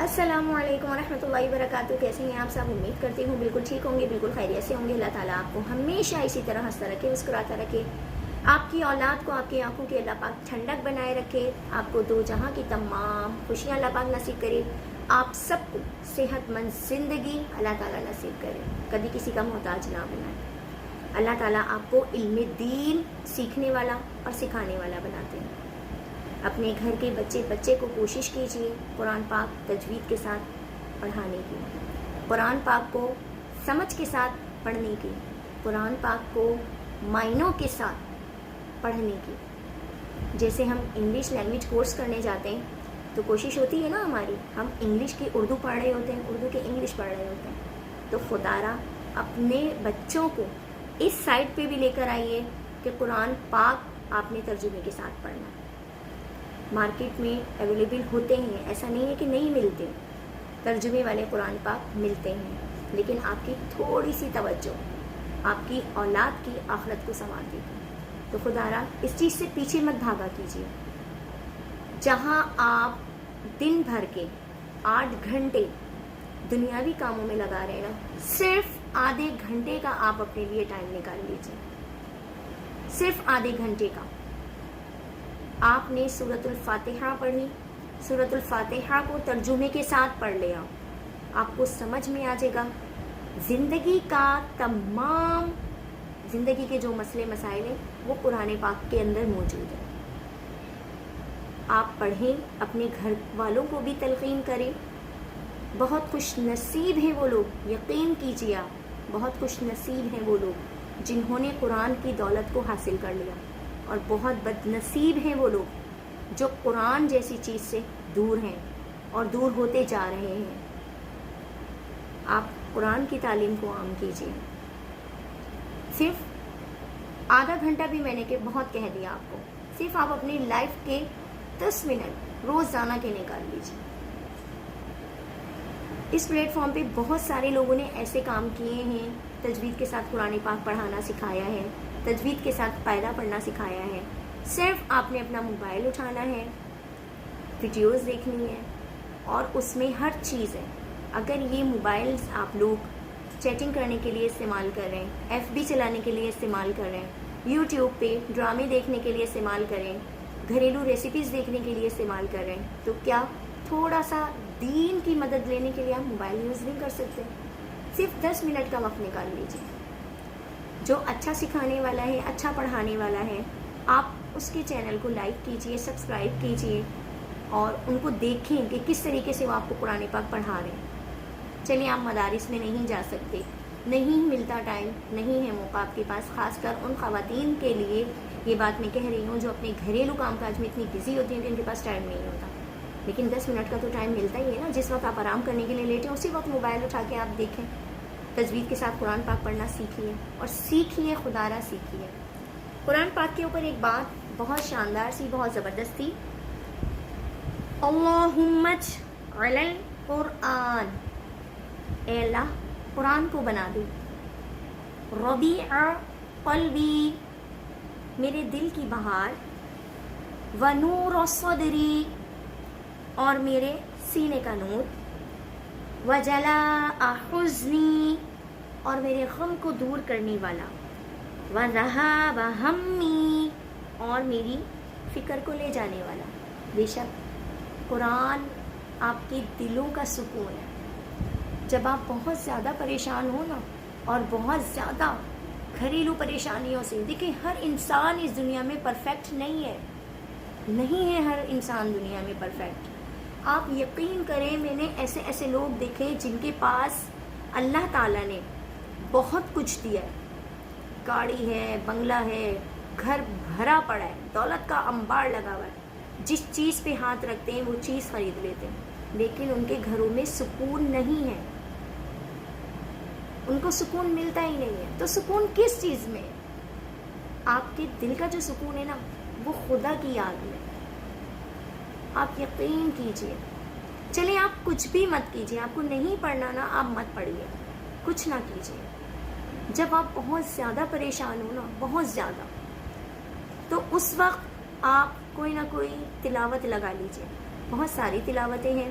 السلام علیکم ورحمۃ اللہ وبرکاتہ. کیسے ہیں آپ سب؟ امید کرتی ہوں بالکل ٹھیک ہوں گے, بالکل خیریت سے ہوں گے. اللہ تعالیٰ آپ کو ہمیشہ اسی طرح ہنستا رکھے, مسکراتا رکھے. آپ کی اولاد کو آپ کی آنکھوں کی اللہ پاک ٹھنڈک بنائے رکھے. آپ کو دو جہاں کی تمام خوشیاں اللہ پاک نصیب کرے. آپ سب کو صحت مند زندگی اللہ تعالیٰ نصیب کرے, کبھی کسی کا محتاج نہ بنائے. اللہ تعالیٰ آپ کو علم دین سیکھنے والا اور سکھانے والا بناتے ہیں. اپنے گھر کے بچے کو کوشش کیجیے قرآن پاک تجوید کے ساتھ پڑھانے کی, قرآن پاک کو سمجھ کے ساتھ پڑھنے کی, قرآن پاک کو معنوں کے ساتھ پڑھنے کی. جیسے ہم انگلش لینگویج کورس کرنے جاتے ہیں تو کوشش ہوتی ہے نا ہماری, ہم انگلش کی اردو پڑھ رہے ہوتے ہیں, اردو کے انگلش پڑھ رہے ہوتے ہیں. تو خدا را اپنے بچوں کو اس سائٹ پہ بھی لے کر آئیے کہ قرآن پاک آپ نے ترجمے کے ساتھ پڑھنا. مارکیٹ میں اویلیبل ہوتے ہیں, ایسا نہیں ہے کہ نہیں ملتے, ترجمے والے قرآن پاک ملتے ہیں. لیکن آپ کی تھوڑی سی توجہ آپ کی اولاد کی آخرت کو سنوار دے گی. تو خدا را اس چیز سے پیچھے مت بھاگا کیجیے. جہاں آپ دن بھر کے 8 گھنٹے دنیاوی کاموں میں لگا رہے نا, صرف آدھے گھنٹے کا آپ اپنے لیے ٹائم نکال لیجیے. صرف آدھے گھنٹے کا آپ نے سورۃ الفاتحہ پڑھی, سورۃ الفاتحہ کو ترجمے کے ساتھ پڑھ لیا, آپ کو سمجھ میں آ جائے گا. زندگی کا تمام زندگی کے جو مسئلے مسائل ہیں وہ قرآن پاک کے اندر موجود ہیں. آپ پڑھیں, اپنے گھر والوں کو بھی تلقین کریں. بہت خوش نصیب ہیں وہ لوگ, یقین کیجیے آپ, بہت خوش نصیب ہیں وہ لوگ جنہوں نے قرآن کی دولت کو حاصل کر لیا, اور بہت بد نصیب ہیں وہ لوگ جو قرآن جیسی چیز سے دور ہیں اور دور ہوتے جا رہے ہیں. آپ قرآن کی تعلیم کو عام کیجیے. صرف آدھا گھنٹہ بھی میں نے کہ بہت کہہ دیا آپ کو, صرف آپ اپنی لائف کے 10 منٹ روزانہ کے نکال لیجیے. اس پلیٹ فارم پہ بہت سارے لوگوں نے ایسے کام کیے ہیں, تجوید کے ساتھ قرآن پاک پڑھانا سکھایا ہے, تجوید کے ساتھ قاعدہ پڑھنا سکھایا ہے. صرف آپ نے اپنا موبائل اٹھانا ہے, ویڈیوز دیکھنی ہے, اور اس میں ہر چیز ہے. اگر یہ موبائلز آپ لوگ چیٹنگ کرنے کے لیے استعمال کر رہے ہیں, FB چلانے کے لیے استعمال کر رہے ہیں, یوٹیوب پہ ڈرامے دیکھنے کے لیے استعمال کریں, گھریلو ریسیپیز دیکھنے کے لیے استعمال کر رہے ہیں, تو کیا تھوڑا سا دین کی مدد لینے کے لیے آپ موبائل یوز نہیں کر سکتے؟ صرف 10 منٹ کا وقت نکال لیجیے. جو اچھا سکھانے والا ہے, اچھا پڑھانے والا ہے, آپ اس کے چینل کو لائک کیجئے, سبسکرائب کیجئے, اور ان کو دیکھیں کہ کس طریقے سے وہ آپ کو قرآن پاک پڑھا رہے ہیں. چلیے آپ مدارس میں نہیں جا سکتے, نہیں ملتا ٹائم, نہیں ہے موقع آپ کے پاس, خاص کر ان خواتین کے لیے یہ بات میں کہہ رہی ہوں جو اپنے گھریلو کام کاج میں اتنی بزی ہوتی ہیں کہ ان کے پاس ٹائم نہیں ہوتا. لیکن 10 منٹ کا تو ٹائم ملتا ہی ہے نا. جس وقت آپ آرام کرنے کے لیے لیٹیں, اسی وقت موبائل اٹھا کے آپ دیکھیں. تجوید کے ساتھ قرآن پاک پڑھنا سیکھیے, اور سیکھیے, خدا را سیکھیے. قرآن پاک کے اوپر ایک بات بہت شاندار سی, بہت زبردست تھی. اللہم اجعل القرآن, اے اللہ قرآن کو بنا دے, ربیع قلبی, میرے دل کی بہار, ونور صدری, اور میرے سینے کا نور, وجلاء حزنی, اور میرے غم کو دور کرنے والا, وذہاب ہمی, اور میری فکر کو لے جانے والا. بے شک قرآن آپ کے دلوں کا سکون ہے. جب آپ بہت زیادہ پریشان ہو نا, اور بہت زیادہ گھریلو پریشانیوں سے, دیکھیں ہر انسان اس دنیا میں پرفیکٹ نہیں ہے, نہیں ہے ہر انسان دنیا میں پرفیکٹ. آپ یقین کریں, میں نے ایسے ایسے لوگ دیکھے جن کے پاس اللہ تعالیٰ نے بہت کچھ دیا ہے, گاڑی ہے, بنگلہ ہے, گھر بھرا پڑا ہے, دولت کا انبار لگا ہوا ہے, جس چیز پہ ہاتھ رکھتے ہیں وہ چیز خرید لیتے ہیں, لیکن ان کے گھروں میں سکون نہیں ہے, ان کو سکون ملتا ہی نہیں ہے. تو سکون کس چیز میں؟ آپ کے دل کا جو سکون ہے نا, وہ خدا کی یاد میں. آپ یقین کیجئے. چلیں آپ کچھ بھی مت کیجئے, آپ کو نہیں پڑھنا نا, آپ مت پڑھیے, کچھ نہ کیجئے. جب آپ بہت زیادہ پریشان ہو نا, بہت زیادہ, تو اس وقت آپ کوئی نہ کوئی تلاوت لگا لیجئے. بہت ساری تلاوتیں ہیں,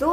2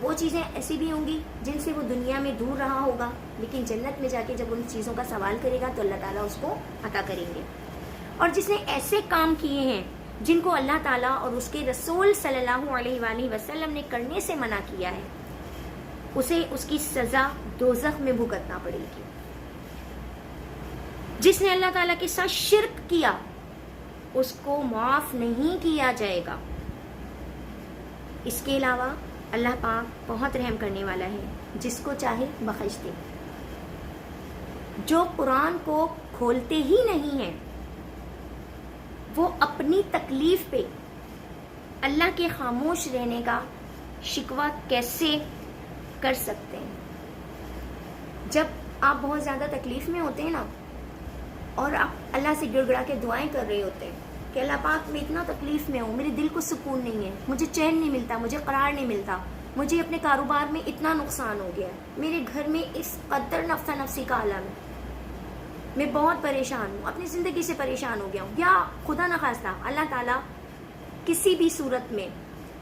وہ چیزیں ایسی بھی ہوں گی جن سے وہ دنیا میں دور رہا ہوگا، لیکن جنت میں جا کے جب ان چیزوں کا سوال کرے گا تو اللہ تعالیٰ اس کو عطا کریں گے۔ اور جس نے ایسے کام کیے ہیں جن کو اللہ تعالیٰ اور اس کے رسول صلی اللہ علیہ وآلہ وسلم نے کرنے سے منع کیا ہے، اسے اس کی سزا دوزخ میں بھگتنا پڑے گی۔ جس نے اللہ تعالیٰ کے ساتھ شرک کیا اس کو معاف نہیں کیا جائے گا۔ اس کے علاوہ اللہ پاک بہت رحم کرنے والا ہے، جس کو چاہے بخش دے۔ جو قرآن کو کھولتے ہی نہیں ہیں وہ اپنی تکلیف پہ اللہ کے خاموش رہنے کا شکوہ کیسے کر سکتے ہیں؟ جب آپ بہت زیادہ تکلیف میں ہوتے ہیں نا، اور آپ اللہ سے گڑ گڑا کے دعائیں کر رہے ہوتے ہیں کہ اللہ پاک میں اتنا تکلیف میں ہوں، میرے دل کو سکون نہیں ہے، مجھے چین نہیں ملتا، مجھے قرار نہیں ملتا، مجھے اپنے کاروبار میں اتنا نقصان ہو گیا ہے، میرے گھر میں اس قدر نفسا نفسی کا عالم ہے، میں بہت پریشان ہوں، اپنی زندگی سے پریشان ہو گیا ہوں، یا خدا نخواستہ اللہ تعالیٰ کسی بھی صورت میں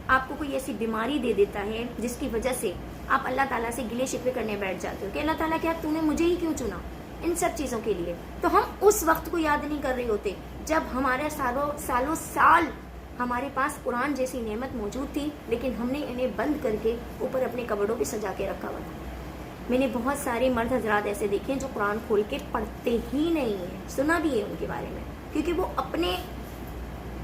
آپ کو کوئی ایسی بیماری دے دیتا ہے جس کی وجہ سے آپ اللہ تعالیٰ سے گلے شکوے کرنے بیٹھ جاتے ہو کہ اللہ تعالیٰ کیا تو نے مجھے ہی کیوں چنا ان سب چیزوں کے لیے، تو ہم اس وقت کو یاد نہیں کر رہے ہوتے جب ہمارے سالوں سال ہمارے پاس قرآن جیسی نعمت موجود تھی، لیکن ہم نے انہیں بند کر کے اوپر اپنے کبڑوں پہ سجا کے رکھا ہوا تھا۔ میں نے بہت سارے مرد حضرات ایسے دیکھے ہیں جو قرآن کھول کے پڑھتے ہی نہیں ہیں، سنا بھی ہے ان کے بارے میں، کیونکہ وہ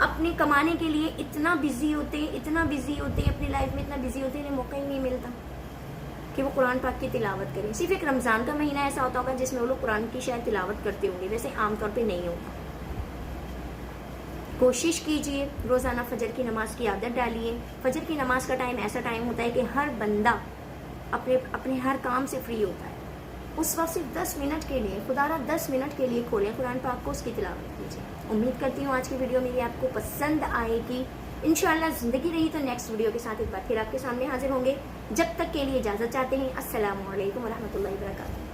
اپنے کمانے کے لیے اتنا بزی ہوتے ہیں اپنی لائف میں اتنا بزی ہوتے ہیں، انہیں موقع ہی نہیں ملتا کہ وہ قرآن پاک کی تلاوت کریں۔ صرف ایک رمضان کا مہینہ ایسا ہوتا ہوگا جس میں وہ لوگ قرآن کی شاید تلاوت کرتے ہوں گے، ویسے عام طور پہ نہیں ہوتا۔ کوشش کیجئے روزانہ فجر کی نماز کی عادت ڈالیے۔ فجر کی نماز کا ٹائم ایسا ٹائم ہوتا ہے کہ ہر بندہ اپنے ہر کام سے فری ہوتا ہے، اس وقت صرف 10 منٹ کے لیے، خدا را 10 منٹ کے لیے کھولیں قرآن پاک کو، اس کی تلاوت کیجیے۔ امید کرتی ہوں آج کی ویڈیو میری آپ کو پسند آئے گی۔ انشاءاللہ زندگی رہی تو نیکسٹ ویڈیو کے ساتھ ایک بار پھر آپ کے سامنے حاضر ہوں گے۔ جب تک کے لیے اجازت چاہتے ہیں۔ السلام علیکم ورحمۃ اللہ وبرکاتہ۔